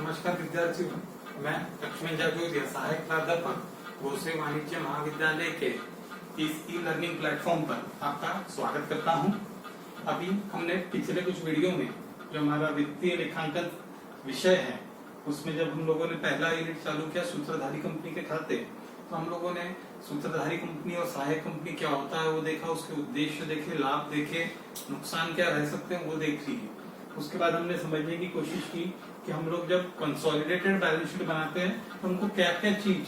नमस्कार विद्यार्थियों, मैं लक्ष्मण जाजोरिया सहायक प्राध्यापक भोसले वाणिज्य महाविद्यालय के इस ई लर्निंग प्लेटफॉर्म पर आपका स्वागत करता हूं। अभी हमने पिछले कुछ वीडियो में जो हमारा वित्तीय लेखांकन विषय है उसमें जब हम लोगों ने पहला यूनिट चालू किया सूत्रधारी कंपनी के खाते, तो हम लोगों ने सूत्रधारी कंपनी और सहायक कंपनी क्या होता है वो देखा, उसके उद्देश्य देखे, लाभ देखे, नुकसान क्या रह सकते हैं वो देख लिए। उसके बाद हमने समझने की कोशिश की कि हम लोग जब कंसोलिडेटेड बैलेंस शीट बनाते हैं तो हमको क्या क्या चीज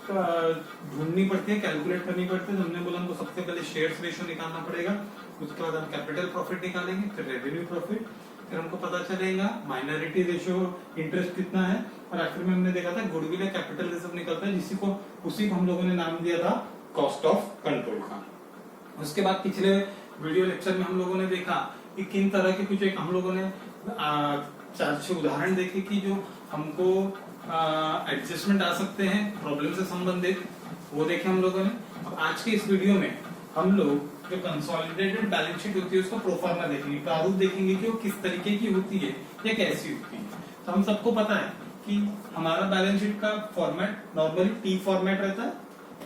ढूंढनी पड़ती है, कैलकुलेट करनी पड़ती है। तो हमने बोला हमको सबसे पहले शेयर्स रेशियो निकालना पड़ेगा, उसके बाद हम कैपिटल प्रॉफिट निकालेंगे, फिर रेवेन्यू प्रॉफिट, फिर हमको पता चलेगा माइनॉरिटी रेशियो इंटरेस्ट कितना है, और आखिर में हमने देखा था गुडविल या कैपिटल रिजर्व निकलता है, उसी को हम लोगों ने नाम दिया था कॉस्ट ऑफ कंट्रोल का। उसके बाद पिछले वीडियो लेक्चर में हम लोगों ने देखा कि किन तरह के कुछ एक हम लोगों ने 4-6 उदाहरण देखे कि जो हमको एडजस्टमेंट आ सकते हैं प्रॉब्लम से संबंधित, वो देखे हम लोगों ने। अब आज के इस वीडियो में हम लोग जो कंसोलिडेटेड बैलेंस शीट होती है उसका प्रोफार्मा देखेंगे, प्रारूप देखेंगे कि वो किस तरीके की होती है या कैसी होती है। तो हम सबको पता है कि हमारा बैलेंस शीट का फॉर्मेट नॉर्मली टी फॉर्मेट रहता है,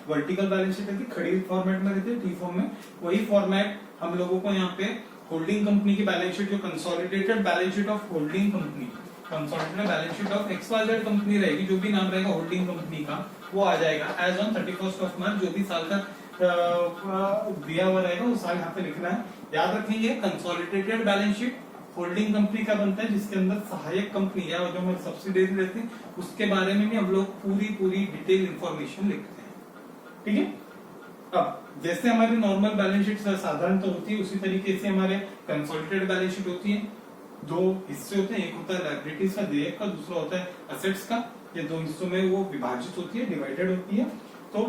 वर्टिकल बैलेंस शीट रहती है, खड़ी फॉर्मेट में रहती है टी फॉर्म में। वही फॉर्मेट हम लोगों को यहाँ पे होल्डिंग कंपनी की बैलेंस शीट, जो consolidated balance sheet of holding company, consolidated balance sheet of XYZ company रहेगी, जो भी नाम रहेगा होल्डिंग कंपनी का वो आ जाएगा एज ऑन 31 मार्च, जो भी साल का दिया हुआ रहेगा वो साल यहाँ पे लिखना है। याद रखेंगे consolidated balance sheet holding company का बनता है, जिसके अंदर सहायक कंपनी या जो हमारी सब्सिडरी रहती है उसके बारे में भी हम लोग पूरी डिटेल इंफॉर्मेशन लिखते हैं। ठीक है। अब जैसे हमारी नॉर्मल बैलेंस शीट साधारण तो होती है, उसी तरीके से हमारे कंसोलिडेटेड बैलेंस शीट होती है। दो हिस्से होते हैं, एक होता है लायबिलिटीज का, देयक का, दूसरा होता है असेट्स का। ये दो हिस्सों में वो विभाजित होती है, डिवाइडेड होती है। तो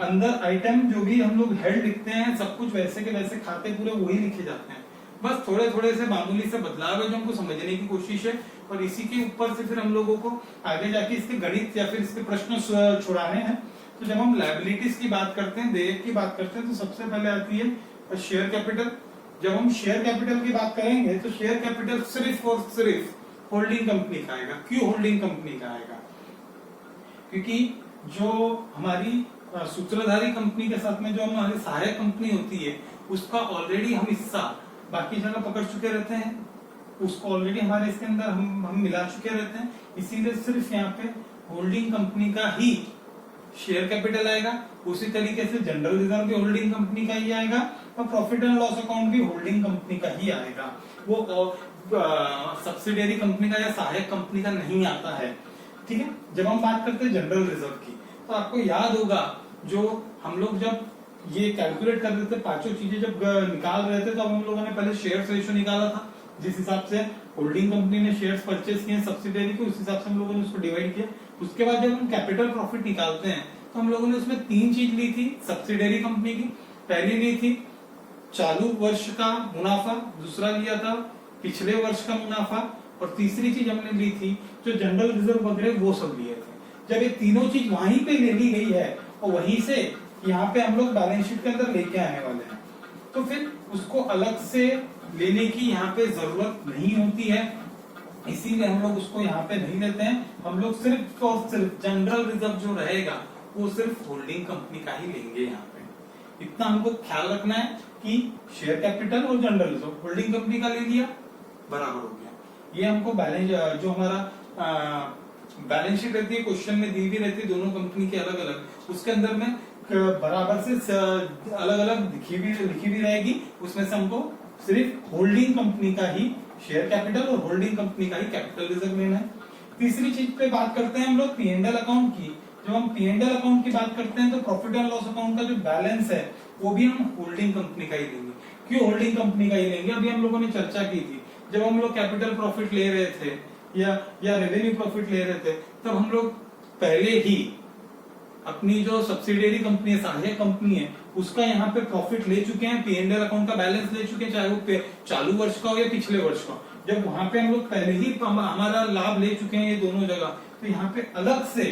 अंदर आइटम जो भी हम लोग हेड लिखते हैं सब कुछ वैसे के वैसे, खाते पूरे वही लिखे जाते हैं, बस थोड़े थोड़े से मामूली से बदलाव है जो हमको समझने की कोशिश है। और इसी के ऊपर से फिर हम लोगों को आगे जाके इसके गणित या फिर इसके प्रश्न छुड़ाने हैं। तो जब हम लायबिलिटीज की बात करते हैं, देयक की बात करते हैं, तो सबसे पहले आती है शेयर कैपिटल। जब हम शेयर कैपिटल की बात करेंगे तो शेयर कैपिटल सिर्फ और सिर्फ होल्डिंग कंपनी का आएगा। क्यों होल्डिंग कंपनी का आएगा? क्योंकि जो हमारी सूत्रधारी कंपनी के साथ में जो हमारी सहायक कंपनी होती है उसका ऑलरेडी हम हिस्सा बाकी जगह पकड़ चुके रहते हैं, उसको ऑलरेडी हमारे इसके अंदर हम मिला चुके रहते हैं। इसीलिए सिर्फ यहाँ पे होल्डिंग कंपनी का ही शेयर कैपिटल आएगा। उसी तरीके से जनरल रिजर्व भी होल्डिंग कंपनी का ही आएगा और प्रॉफिट एंड लॉस अकाउंट भी होल्डिंग कंपनी का ही आएगा। वो सब्सिडियरी कंपनी का या सहायक कंपनी का नहीं आता है। ठीक है। जब हम बात करते हैं जनरल रिजर्व की, तो आपको याद होगा जो हम लोग जब ये कैलकुलेट कर रहे थे, पांचों चीजें जब निकाल रहे थे, तो हम लोगों ने पहले शेयर रेशियो निकाला था, जिस हिसाब से होल्डिंग कंपनी ने शेयर्स परचेस किए सब्सिडियरी को, उस हिसाब से हम लोगों ने उसको डिवाइड किया। उसके बाद जब हम कैपिटल प्रॉफिट निकालते हैं तो हम लोगों ने उसमें 3 चीज ली थी सब्सिडियरी कंपनी की। पहली ली थी चालू वर्ष का मुनाफा, दूसरा लिया था पिछले वर्ष का मुनाफा, और तीसरी चीज हमने ली थी जो जनरल रिजर्व वगैरह वो सब लिए थे। जब ये तीनों चीज वहीं पे ले ली गई है और वहीं से यहाँ पे हम लोग बैलेंस शीट के अंदर लेके आने वाले हैं, तो फिर उसको अलग से लेने की यहाँ पे जरूरत नहीं होती है, इसीलिए हम लोग उसको यहाँ पे नहीं लेते हैं। हम लोग सिर्फ और सिर्फ जनरल रिजर्व जो रहेगा वो सिर्फ होल्डिंग कंपनी का ही लेंगे। यहाँ पे इतना हमको ख्याल रखना है कि शेयर कैपिटल और जनरल रिजर्व होल्डिंग कंपनी का ले लिया, बराबर हो गया। ये हमको बैलेंस जो हमारा बैलेंस शीट रहती है, क्वेश्चन में दी भी रहती है दोनों कंपनी के अलग अलग, उसके अंदर में बराबर से अलग अलग लिखी भी रहेगी। उसमें से हमको सिर्फ होल्डिंग कंपनी का ही शेयर कैपिटल और होल्डिंग कंपनी का ही कैपिटल रिजर्व लेना है। तीसरी चीज पे बात करते हैं हम लोग P&L अकाउंट की। जब हम P&L अकाउंट की बात करते हैं तो प्रॉफिट एंड लॉस अकाउंट का जो बैलेंस है वो भी हम होल्डिंग कंपनी का ही लेंगे। क्यों होल्डिंग कंपनी का ही लेंगे? अभी हम लोगों ने चर्चा की थी, जब हम लोग कैपिटल प्रॉफिट ले रहे थे या रेवेन्यू प्रॉफिट ले रहे थे, तब हम लोग पहले ही अपनी जो सब्सिडियरी कंपनी है, सहायक कंपनी है, उसका यहाँ पे प्रॉफिट ले चुके हैं, P&L अकाउंट का बैलेंस ले चुके हैं, चाहे वो चालू वर्ष का हो या पिछले वर्ष का। जब वहां पे हम लोग पहले ही हमारा लाभ ले चुके हैं ये दोनों जगह, तो यहाँ पे अलग से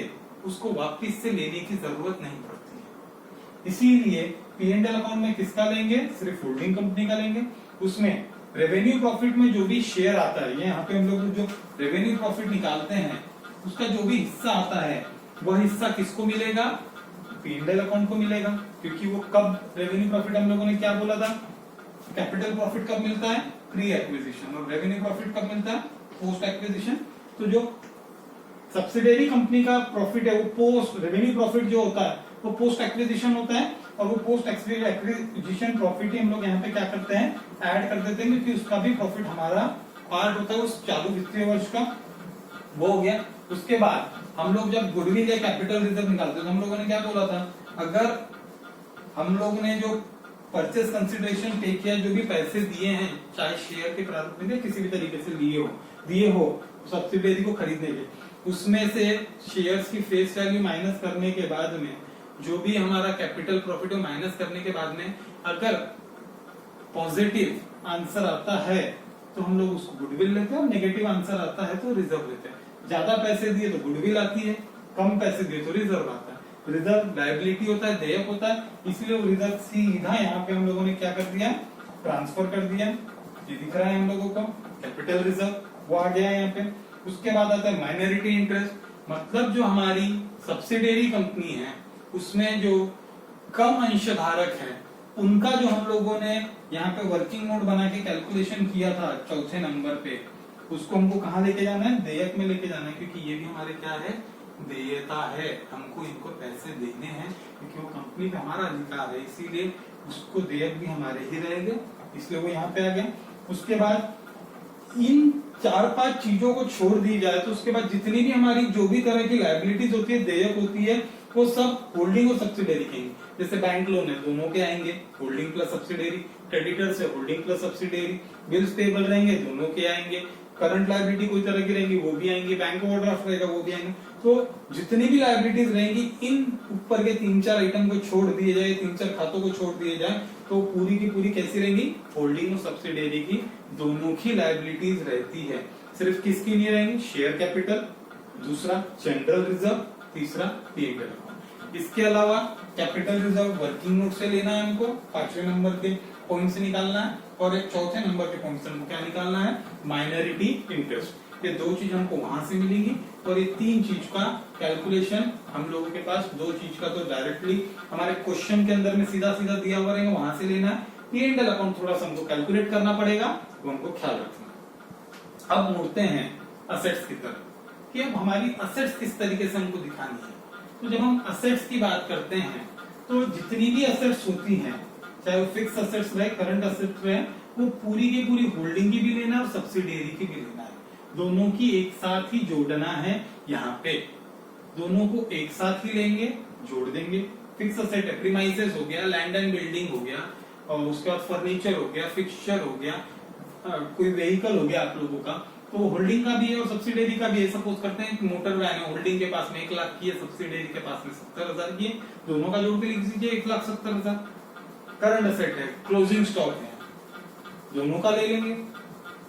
उसको वापिस से लेने की जरूरत नहीं पड़ती है। इसीलिए P&L अकाउंट में किसका लेंगे? सिर्फ होल्डिंग कंपनी का लेंगे। उसमें रेवेन्यू प्रॉफिट में जो भी शेयर आता है, ये यहाँ पे हम लोग जो रेवेन्यू प्रॉफिट निकालते हैं उसका जो भी हिस्सा आता है वह हिस्सा किसको मिलेगा? P&L अकाउंट को मिलेगा, क्योंकि वो कब रेवेन्यू प्रॉफिट हम लोगों ने क्या बोला था? कैपिटल प्रॉफिट कब मिलता है? Pre acquisition. और रेवेन्यू प्रॉफिट कब मिलता है? Post acquisition. तो जो सब्सिडियरी कंपनी का प्रॉफिट है वो पोस्ट, रेवेन्यू प्रॉफिट जो होता है वो पोस्ट एक्विजिशन होता है, और वो पोस्ट एक्विजिशन प्रॉफिट ही हम लोग यहाँ पे क्या करते हैं? ऐड कर देते हैं, क्योंकि उसका भी प्रॉफिट हमारा पार्ट होता है उस चालू वित्तीय वर्ष का। वो हो गया। उसके बाद हम लोग जब गुडविल या कैपिटल रिजर्व निकालते हैं तो हम लोगों ने क्या बोला था? अगर हम लोग ने जो परचेस कंसिडरेशन पे किया, जो भी पैसे दिए हैं, चाहे शेयर के प्रारूप में किसी भी तरीके से दिए हो सब्सिडियरी को खरीदने के, उसमें से शेयर्स की फेस वैल्यू माइनस करने के बाद में जो भी हमारा कैपिटल प्रॉफिट है माइनस करने के बाद में अगर पॉजिटिव आंसर आता है तो हम लोग उसको गुडविल लेते हैं, और नेगेटिव आंसर आता है तो रिजर्व लेते हैं। ज्यादा पैसे दिए तो गुडविल आती है, कम पैसे दिए तो रिजर्व आता है। रिजर्व लायबिलिटी होता है, देयक होता है, इसलिए वो रिजर्व सीधा यहाँ पे हम लोगों ने क्या कर दिया? ट्रांसफर कर दिया। ये दिख रहा है हम लोगों को कैपिटल रिजर्व, वो आ गया यहाँ पे। उसके बाद आता है माइनॉरिटी इंटरेस्ट, मतलब जो हमारी सब्सिडियरी कंपनी है उसमें जो कम अंशधारक है उनका जो हम लोगों ने यहाँ पे वर्किंग नोट बना के कैलकुलेशन किया था चौथे नंबर पे, उसको हमको कहाँ लेके जाना है? देयक में लेके जाना है, क्योंकि ये भी हमारे क्या है? देयता है। हमको इनको पैसे देने हैं क्योंकि वो कंपनी पे हमारा अधिकार है, इसीलिए उसको देयक भी हमारे ही रहेंगे, इसलिए वो यहाँ पे आ गया। उसके बाद इन 4-5 चीजों को छोड़ दी जाए तो उसके बाद जितनी भी हमारी जो भी तरह की लायबिलिटीज होती है, देयक होती है, वो सब होल्डिंग और सब्सिडियरी के। जैसे बैंक लोन है, दोनों के आएंगे, होल्डिंग प्लस सब्सिडियरी। क्रेडिटर्स है, holding plus subsidiary. Bills payable रहेंगे, दोनों के आएंगे। करंट लायबिलिटी कोई तरह की रहेंगी, वो भी आएंगे। बैंक ओवरड्राफ्ट रहेगा, वो भी आएंगे। तो जितनी भी लायबिलिटीज रहेंगी, इन ऊपर के 3-4 आइटम को छोड़ दिए जाए, 3-4 खातों को छोड़ दिए जाए, तो पूरी की पूरी कैसी रहेंगी? होल्डिंग और सब्सिडियरी की दोनों की लायबिलिटीज रहती है। सिर्फ किसकी नहीं रहेंगी? शेयर कैपिटल, दूसरा जनरल रिजर्व, तीसरा P&L। इसके अलावा कैपिटल रिजर्व वर्किंग नोट से लेना है हमको, 5वें नंबर के पॉइंट से निकालना है, और एक चौथे नंबर के पॉइंट से हमको क्या निकालना है? Minority interest. ये 2 चीज हमको वहां से मिलेंगी, और ये 3 चीज का कैलकुलेशन हम लोगों के पास 2 चीज का तो डायरेक्टली हमारे क्वेश्चन के अंदर में सीधा सीधा दिया हुआ रहेगा, वहां से लेना है। P&L अकाउंट थोड़ा सा हमको कैलकुलेट करना पड़ेगा, वो हमको ख्याल रखना। अब मुड़ते हैं असेट्स की तरफ, कि अब हमारी असेट्स किस तरीके से हमको दिखानी है। तो जब हम असेट्स की बात करते हैं तो जितनी भी असेट्स होती हैं, चाहे वो फिक्स असेट्स रहे, करंट असेट्स रहे, वो पूरी की पूरी होल्डिंग की भी लेना है और सब्सिडियरी की भी लेना है। दोनों की एक साथ ही जोड़ना है। यहाँ पे दोनों को एक साथ ही लेंगे, जोड़ देंगे। फिक्स असेट है, प्रीमाइसेस हो गया, लैंड एंड बिल्डिंग हो गया, और उसके बाद फर्नीचर हो गया, फिक्सचर हो गया, कोई व्हीकल हो गया आप लोगों का, तो होल्डिंग का भी है और सब्सिडियरी का भी है। सपोज करते हैं मोटर वैन है, होल्डिंग के पास में 1 लाख की है, सब्सिडियरी के पास में 70,000 की है, दोनों का जोड़ के लिख दीजिए 1,70,000। करंट असेट है, क्लोजिंग स्टॉक है, दोनों का ले लेंगे।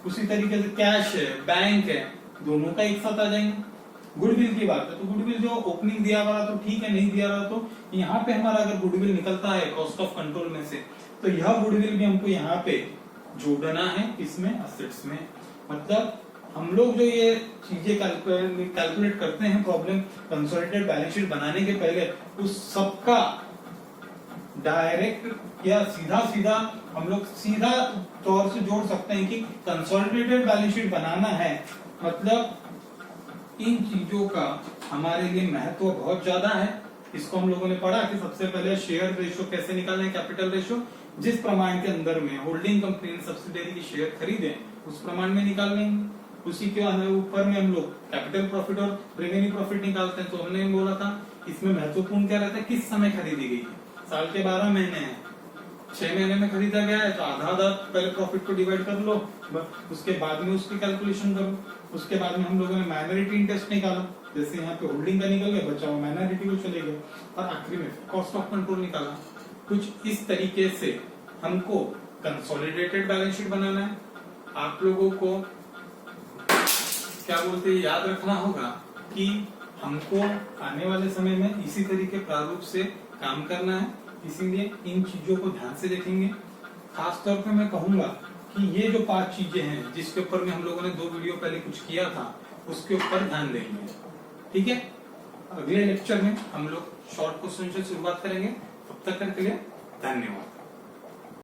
उसी तरीके से कैश है, बैंक है, दोनों का एक साथ आ जाएंगे। गुडविल की बात है तो गुडविल जो ओपनिंग दिया हुआ तो ठीक है, नहीं दिया रहा तो यहाँ पे हमारा अगर गुडविल निकलता है कॉस्ट ऑफ कंट्रोल में से, तो यह गुडविल भी हमको यहाँ पे जोड़ना है इसमें असेट्स में। मतलब हम लोग जो ये चीजें कैलकुलेट करते हैं प्रॉब्लम कंसोलिडेटेड बैलेंस शीट बनाने के पहले, उस सबका डायरेक्ट या सीधा सीधा हम लोग सीधा तौर से जोड़ सकते हैं कि कंसोलिडेटेड बैलेंस शीट बनाना है, मतलब इन चीजों का हमारे लिए महत्व बहुत ज्यादा है। इसको हम लोगों ने पढ़ा कि सबसे पहले शेयर रेशो कैसे निकालना है, कैपिटल रेशो, जिस प्रमाण के अंदर में होल्डिंग कंपनी ने सब्सिडियरी की शेयर खरीदे उस प्रमाण में निकाल लेंगे। उसी के ऊपर में हम लोग कैपिटल प्रॉफिट और रेवेन्यू प्रॉफिट निकालते हैं। तो हमने बोला था इसमें महत्वपूर्ण क्या रहता है, किस समय खरीदी गई है। साल के 12 महीने हैं, 6 महीने में खरीदा गया है तो आधा पहले प्रॉफिट को डिवाइड कर लो, उसके बाद में उसकी कैलकुलेशन करो। उसके बाद में हम लोगों ने माइनॉरिटी इंटरेस्ट निकाला, जैसे यहाँ पे होल्डिंग का निकल गया, बचा हुआ माइनॉरिटी को चले गए, और आखिरी में कॉस्ट ऑफ कंट्रोल निकाला। कुछ इस तरीके से हमको कंसोलिडेटेड बैलेंस शीट बनाना है। आप लोगों को क्या बोलते हैं याद रखना होगा कि हमको आने वाले समय में इसी तरीके प्रारूप से काम करना है, इसीलिए इन चीजों को ध्यान से देखेंगे। खास तौर पे मैं कहूंगा कि ये जो 5 चीजें हैं जिसके ऊपर में हम लोगों ने 2 वीडियो पहले कुछ किया था उसके ऊपर ध्यान देंगे। ठीक है, अगले लेक्चर में हम लोग शॉर्ट क्वेश्चन से शुरुआत करेंगे। तब तक के लिए धन्यवाद।